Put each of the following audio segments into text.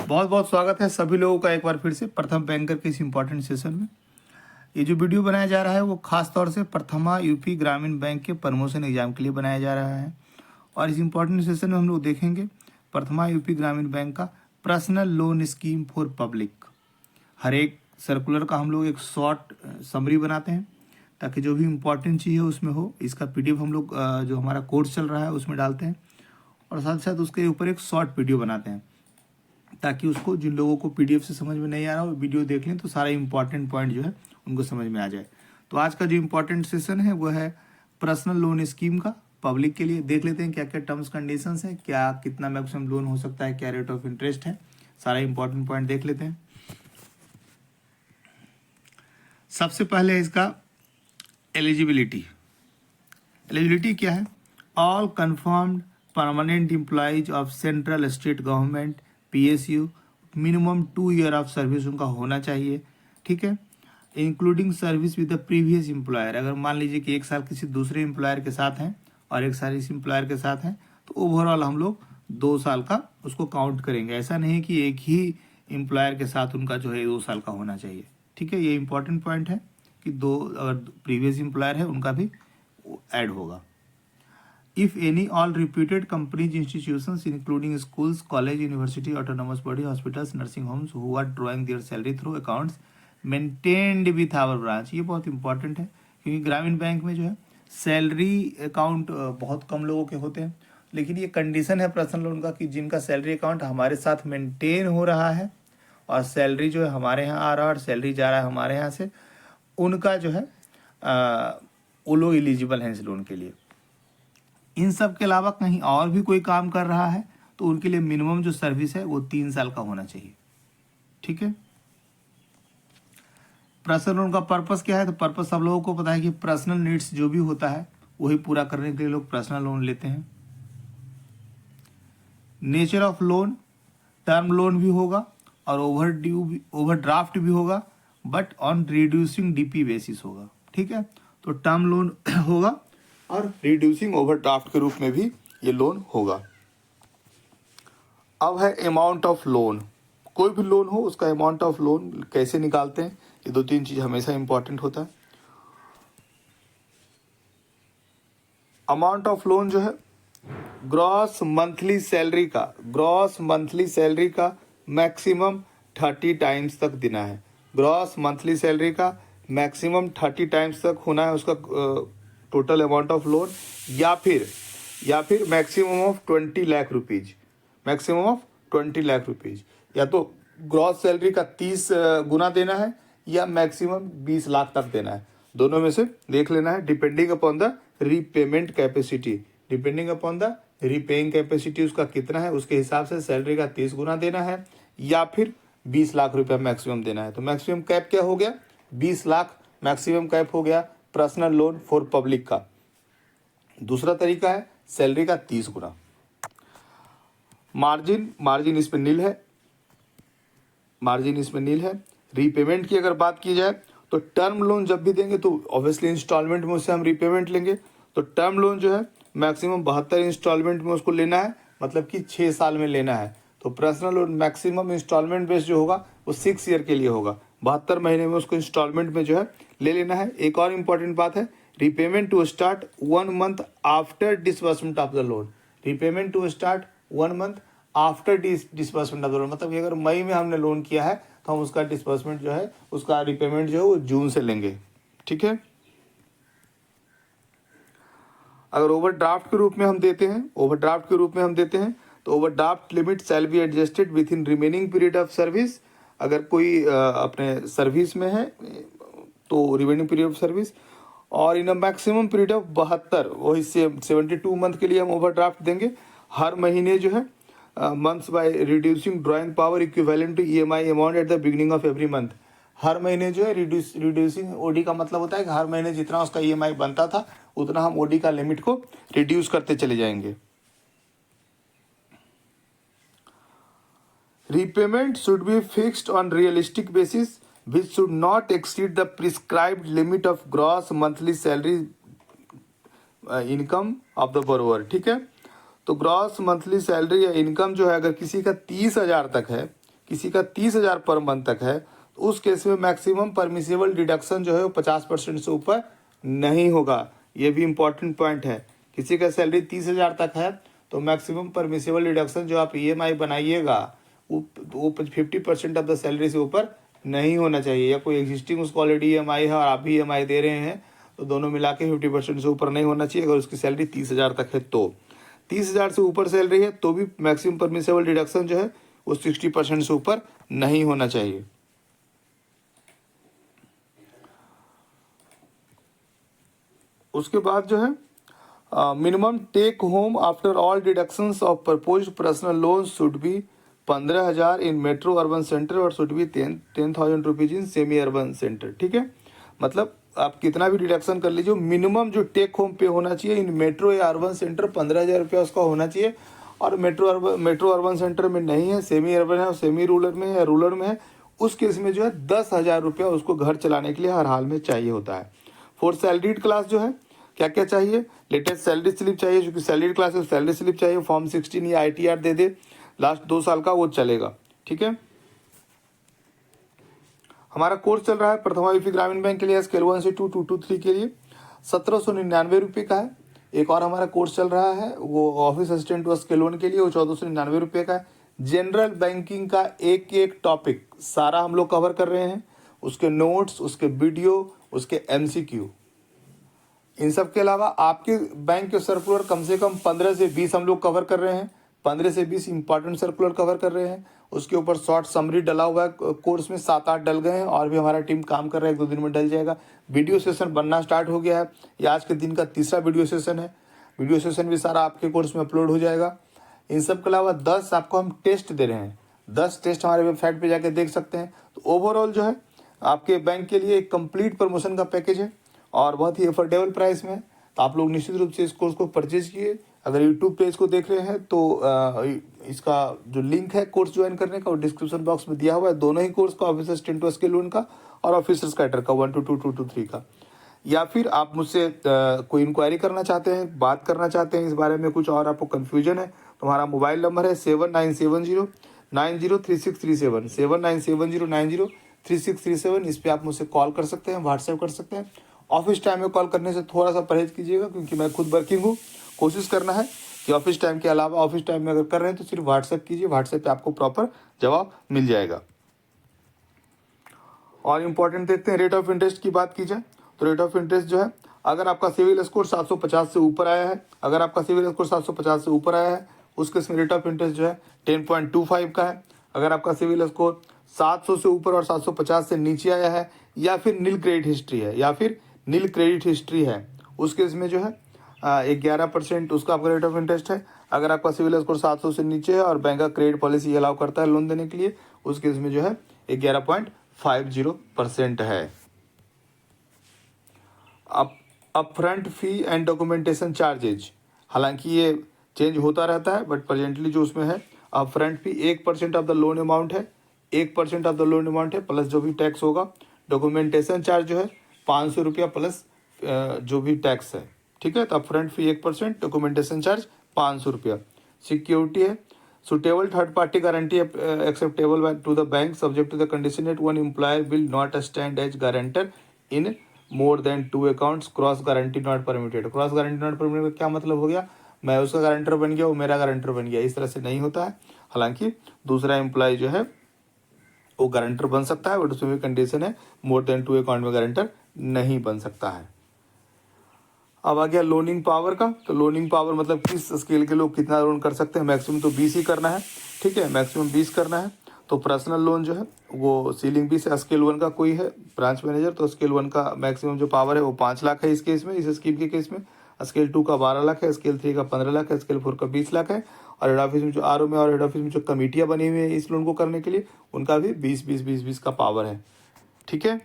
बहुत बहुत स्वागत है सभी लोगों का एक बार फिर से प्रथम बैंकर के इस इम्पोर्टेंट सेशन में। ये जो वीडियो बनाया जा रहा है वो खास तौर से प्रथमा यूपी ग्रामीण बैंक के प्रमोशन एग्जाम के लिए बनाया जा रहा है। और इस इम्पोर्टेंट सेशन में हम लोग देखेंगे प्रथमा यूपी ग्रामीण बैंक का personal loan scheme for public. हर एक सर्कुलर का हम लोग एक शॉर्ट समरी बनाते हैं ताकि जो भी इम्पोर्टेंट चीज़ है उसमें हो। इसका PDF हम लोग जो हमारा कोर्स चल रहा है उसमें डालते हैं और साथ साथ उसके ऊपर एक शॉर्ट वीडियो बनाते हैं ताकि उसको जिन लोगों को PDF से समझ में नहीं आ रहा वो वीडियो देख लें तो सारा इंपॉर्टेंट पॉइंट जो है उनको समझ में आ जाए। तो आज का जो इम्पोर्टेंट सेशन है वो है पर्सनल लोन स्कीम का पब्लिक के लिए। देख लेते हैं क्या क्या टर्म्स कंडीशंस है, क्या कितना मैक्सिमम लोन हो सकता है, क्या रेट ऑफ इंटरेस्ट है, सारा इंपॉर्टेंट पॉइंट देख लेते हैं। सबसे पहले इसका एलिजिबिलिटी क्या है? All confirmed permanent employees of central state government PSU minimum 2 year of service उनका होना चाहिए, ठीक है। Including service with the previous employer. अगर मान लीजिए कि 1 साल किसी दूसरे एम्प्लॉयर के साथ हैं और 1 साल इस एम्प्लॉयर के साथ हैं तो ओवरऑल हम लोग 2 साल का उसको काउंट करेंगे। ऐसा नहीं कि एक ही एम्प्लॉयर के साथ उनका जो है 2 साल का होना चाहिए, ठीक है। ये इंपॉर्टेंट पॉइंट है कि अगर प्रीवियस एम्प्लॉयर है उनका भी ऐड होगा। If any, all reputed companies, institutions, including schools, college, university, autonomous body, hospitals, nursing homes, who are drawing their salary through accounts maintained with our branch। ये बहुत important है क्योंकि ग्रामीण बैंक में जो है सैलरी अकाउंट बहुत कम लोगों के होते हैं, लेकिन ये कंडीशन है पर्सनल लोन का कि जिनका सैलरी अकाउंट हमारे साथ मेंटेन हो रहा है और सैलरी जो है हमारे यहाँ आ रहा है और सैलरी जा रहा है हमारे यहाँ से, उनका जो है वो लोग एलिजिबल हैं इस लोन के लिए। इन सब के अलावा कहीं और भी कोई काम कर रहा है तो उनके लिए मिनिमम जो सर्विस है वो 3 साल का होना चाहिए, ठीक है। पर्सनल लोन का पर्पस क्या है? तो पर्पस सब लोगों को पता है कि पर्सनल नीड्स जो भी होता है वही पूरा करने के लिए लोग पर्सनल लोन लेते हैं। Nature of loan, term loan भी होगा और ओवरड्राफ्ट भी होगा, but on reducing DP basis होगा, ठीक है। तो टर्म लोन होगा और रिड्यूसिंग ओवरड्राफ्ट के रूप में भी ये लोन होगा। अब है अमाउंट ऑफ लोन। कोई भी लोन हो उसका अमाउंट ऑफ लोन कैसे निकालते हैं, ये 2-3 चीज हमेशा इंपॉर्टेंट होता है। अमाउंट ऑफ लोन जो है ग्रॉस मंथली सैलरी का मैक्सिमम 30 टाइम्स तक देना है। ग्रॉस मंथली सैलरी का मैक्सिमम 30 टाइम्स तक होना है उसका टोटल अमाउंट ऑफ लोन, या फिर मैक्सिमम ऑफ 20 लाख रुपीज, या तो ग्रॉस सैलरी का 30 गुना देना है या मैक्सिमम 20 लाख तक देना है। दोनों में से देख लेना है depending upon the repayment capacity उसका कितना है उसके हिसाब से सैलरी का 30 गुना देना है या फिर 20 लाख रुपया मैक्सिमम देना है। तो मैक्सिमम कैप क्या हो गया? 20 लाख मैक्सिमम कैप हो गया पर्सनल लोन फॉर पब्लिक का। दूसरा तरीका है सैलरी का 30 गुना। मार्जिन इसमें नील है। रीपेमेंट की अगर बात की जाए तो टर्म लोन जब भी देंगे तो ऑब्वियसली इंस्टॉलमेंट में उससे हम रीपेमेंट लेंगे। तो टर्म लोन जो है मैक्सिमम 72 इंस्टॉलमेंट में उसको लेना है, मतलब कि 6 साल में लेना है। तो personal loan maximum instalment base जो होगा वो 6 ईयर के लिए होगा। 72 महीने में उसको इंस्टॉलमेंट में जो है ले लेना है। एक और इम्पॉर्टेंट बात है repayment to start 1 month after disbursement of the loan. मतलब कि अगर मई में हमने लोन किया है तो हम उसका डिसबर्समेंट जो है उसका रीपेमेंट जो है वो जून से लेंगे, ठीक है। अगर ओवरड्राफ्ट के रूप में हम देते हैं तो overdraft limit shall be adjusted with in remaining period of service. अगर कोई अपने सर्विस में है तो रिमेनिंग पीरियड ऑफ सर्विस और इन अ मैक्सिमम पीरियड ऑफ 72 वही 72 मंथ के लिए हम ओवरड्राफ्ट देंगे। हर महीने जो है months by reducing drawing power equivalent to EMI amount at the beginning of every month. हर महीने जो है रिड्यूसिंग OD का मतलब होता है कि हर महीने जितना उसका EMI बनता था उतना हम OD का लिमिट को रिड्यूस करते चले जाएंगे। Repayment should be fixed on realistic basis which should not exceed the prescribed limit of gross monthly salary income of the borrower, ठीक है। तो ग्रॉस मंथली सैलरी या इनकम जो है अगर किसी का 30,000 तक है किसी का 30,000 पर मंथ तक है, तो उस केस में मैक्सिमम परमिसेबल डिडक्शन जो है वो 50% से ऊपर नहीं होगा। ये भी इम्पोर्टेंट पॉइंट है। किसी का सैलरी 30,000 तक है तो मैक्सिमम परमिसेबल डिडक्शन जो आप ईएमआई बनाइएगा वो 50% ऑफ द सैलरी से ऊपर नहीं होना चाहिए। या कोई एग्जिस्टिंग उसको ऑलरेडी ईएमआई है और आप भी ईएमआई दे रहे हैं तो दोनों मिला के 50% से ऊपर नहीं होना चाहिए। अगर उसकी सैलरी 30,000 तक है तो 30,000 से ऊपर सैलरी है तो भी मैक्सिमम परमिसेबल डिडक्शन जो है वो 60% से ऊपर नहीं होना चाहिए। उसके बाद जो है minimum take home after all deductions of proposed personal loan should be 15,000 in metro urban centre और should be 10,000 rupees in semi urban centre. ठीक है, मतलब आप कितना भी डिडक्शन कर लीजिए, मिनिमम जो टेक होम पे होना चाहिए इन मेट्रो या अर्बन सेंटर 15,000 रुपया उसका होना चाहिए। और मेट्रो अर्बन सेंटर में नहीं है, सेमी अर्बन है और सेमी रूरल में है या रूरल में है, उस केस में जो है 10,000 रुपया उसको घर चलाने के लिए हर हाल में चाहिए होता है। फॉर सैलरीड क्लास जो है क्या क्या चाहिए, लेटेस्ट सैलरी स्लिप चाहिए, जो कि सैलरीड क्लास है सैलरी स्लिप चाहिए, फॉर्म 16 या ITR दे दे लास्ट 2 साल का, वो चलेगा। ठीक है, हमारा कोर्स चल रहा है प्रथमा यूपी ग्रामीण बैंक के लिए स्केल 1 से 2 223 के लिए 1799 रुपये का है। एक और हमारा कोर्स चल रहा है वो ऑफिस असिस्टेंट व स्केल 1 के लिए, वो 1499 रुपये का है। जनरल बैंकिंग का एक एक टॉपिक सारा हम लोग कवर कर रहे हैं, उसके नोट्स, उसके वीडियो, उसके MCQ। इन सब के अलावा आपके बैंक के सर्कुलर कम से कम 15 से 20 हम लोग कवर कर रहे हैं, 15 से 20 इंपॉर्टेंट सर्कुलर कवर कर रहे हैं। उसके ऊपर शॉर्ट समरी डला हुआ है, कोर्स में 7-8 डल गए हैं और भी हमारा टीम काम कर रहा है, 1-2 दिन में डल जाएगा। वीडियो सेशन बनना स्टार्ट हो गया है, ये आज के दिन का तीसरा वीडियो सेशन है। वीडियो सेशन भी सारा आपके कोर्स में अपलोड हो जाएगा। इन सब के अलावा 10 आपको हम टेस्ट दे रहे हैं, 10 टेस्ट हमारे वेबसाइट पर जाके देख सकते हैं। तो ओवरऑल जो है आपके बैंक के लिए एक कंप्लीट प्रमोशन का पैकेज है और बहुत ही अफोर्डेबल प्राइस में है। तो आप लोग निश्चित रूप से इस कोर्स को परचेज किए। अगर यूट्यूब पेज को देख रहे हैं तो इसका जो लिंक है कोर्स ज्वाइन करने का वो डिस्क्रिप्शन बॉक्स में दिया हुआ है। दोनों ही कोर्स का, ऑफिसर स्टेंट स्केल 1 का और ऑफिसर्स कैडर का 1 to 2 2 to 3 का। या फिर आप मुझसे कोई इंक्वायरी करना चाहते हैं, बात करना चाहते हैं इस बारे में, कुछ और आपको कन्फ्यूजन है तो हमारा मोबाइल नंबर है 7970903637 7970903637। इस पर आप मुझसे कॉल कर सकते हैं, व्हाट्सएप कर सकते हैं। ऑफिस टाइम में कॉल करने से थोड़ा सा परहेज कीजिएगा क्योंकि मैं खुद वर्किंग हूँ। कोशिश करना है कि ऑफिस टाइम के अलावा ऑफिस टाइम में अगर कर रहे हैं तो सिर्फ व्हाट्सएप कीजिए, व्हाट्सएप पे आपको प्रॉपर जवाब मिल जाएगा। और इम्पोर्टेंट देखते हैं रेट ऑफ इंटरेस्ट की बात की जाए तो रेट ऑफ इंटरेस्ट जो है, अगर आपका सिविल स्कोर 750 से ऊपर आया है, अगर आपका सिविल स्कोर 750 से ऊपर आया है उस केस में रेट ऑफ इंटरेस्ट जो है 10.25 का है। अगर आपका सिविल स्कोर 700 से ऊपर और 750 से नीचे आया है या फिर नील क्रेडिट हिस्ट्री है उस केस में जो है 11% उसका आपका रेट ऑफ इंटरेस्ट है। अगर आपका सिविल स्कोर 700 से नीचे है और बैंक का क्रेडिट पॉलिसी अलाउ करता है लोन देने के लिए उस केस में जो है 11.50% है। Upfront fee and documentation charges, हालांकि ये चेंज होता रहता है बट प्रेजेंटली जो उसमें है upfront fee 1% of the loan amount है, 1% ऑफ द लोन अमाउंट है प्लस जो भी टैक्स होगा। डॉक्यूमेंटेशन चार्ज जो है 500 रुपया प्लस जो भी टैक्स है। ठीक है, तो अपफ्रंट फी 1%, डॉक्यूमेंटेशन चार्ज 500 रुपया। सिक्योरिटी है suitable third party guarantee acceptable to the bank subject to the condition that one employer will not stand as guarantor in more than 2 accounts. Cross guarantee not permitted. Cross guarantee not permitted का क्या मतलब हो गया, मैं उसका guarantor बन गया वो मेरा गारंटर बन गया, इस तरह से नहीं होता है। हालांकि दूसरा एम्प्लॉय जो है वो गारंटर बन सकता है बट उसमें भी कंडीशन है मोर देन 2 अकाउंट में गारंटर नहीं बन सकता है। अब आ गया लोनिंग पावर का, तो लोनिंग पावर मतलब किस स्केल के लोग कितना लोन कर सकते हैं। मैक्सिमम तो 20 ही करना है, ठीक है, मैक्सिमम 20 करना है। तो पर्सनल लोन जो है वो सीलिंग 20 है। स्केल 1 का कोई है ब्रांच मैनेजर तो स्केल 1 का मैक्सिमम जो पावर है वो 5 लाख है इस केस में, इस स्कीम के केस में। स्केल 2 का 12 लाख है, स्केल 3 का 15 लाख है, स्केल 4 का 20 लाख है। और हेड ऑफिस में जो आरओ में और हेड ऑफिस में जो कमेटियाँ बनी हुई है इस लोन को करने के लिए उनका भी 20-20-20-20 का पावर है। ठीक है,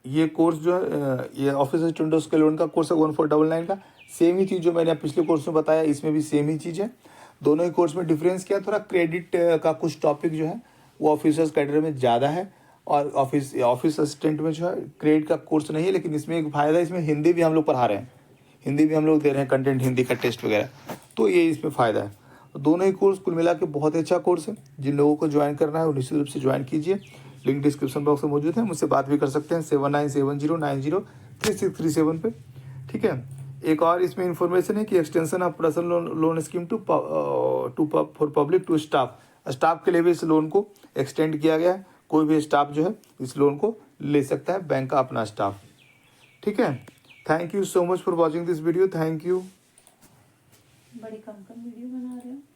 ये कोर्स जो है ये ऑफिस असिस्टेंट स्केल 1 का कोर्स है 1499 का। सेम ही चीज़ जो मैंने पिछले कोर्स में बताया इसमें भी सेम ही चीज़ है। दोनों ही कोर्स में डिफरेंस क्या है, थोड़ा क्रेडिट का कुछ टॉपिक जो है वो ऑफिसर्स कैडर में ज़्यादा है और ऑफिस असिस्टेंट में जो है क्रेडिट का कोर्स नहीं है। लेकिन इसमें एक फ़ायदा है, इसमें हिंदी भी हम लोग पढ़ा रहे हैं, हिंदी भी हम लोग दे रहे हैं, कंटेंट हिंदी का टेस्ट वगैरह, तो ये इसमें फ़ायदा है। दोनों ही कोर्स कुल मिला के बहुत अच्छा कोर्स है। जिन लोगों को ज्वाइन करना है वो निश्चित रूप से ज्वाइन कीजिए। लिंक डिस्क्रिप्शन बॉक्स में मौजूद है, मुझसे बात भी कर सकते हैं 7970903637 पे। ठीक है, एक और इसमें इंफॉर्मेशन है कि extension of personal loan scheme to for public to staff के लिए भी इस लोन को एक्सटेंड किया गया है। कोई भी स्टाफ जो है इस लोन को ले सकता है, बैंक का अपना स्टाफ। ठीक है, thank you so much for watching this video. Thank you. बड़ी कम वीडियो बना रहे हो।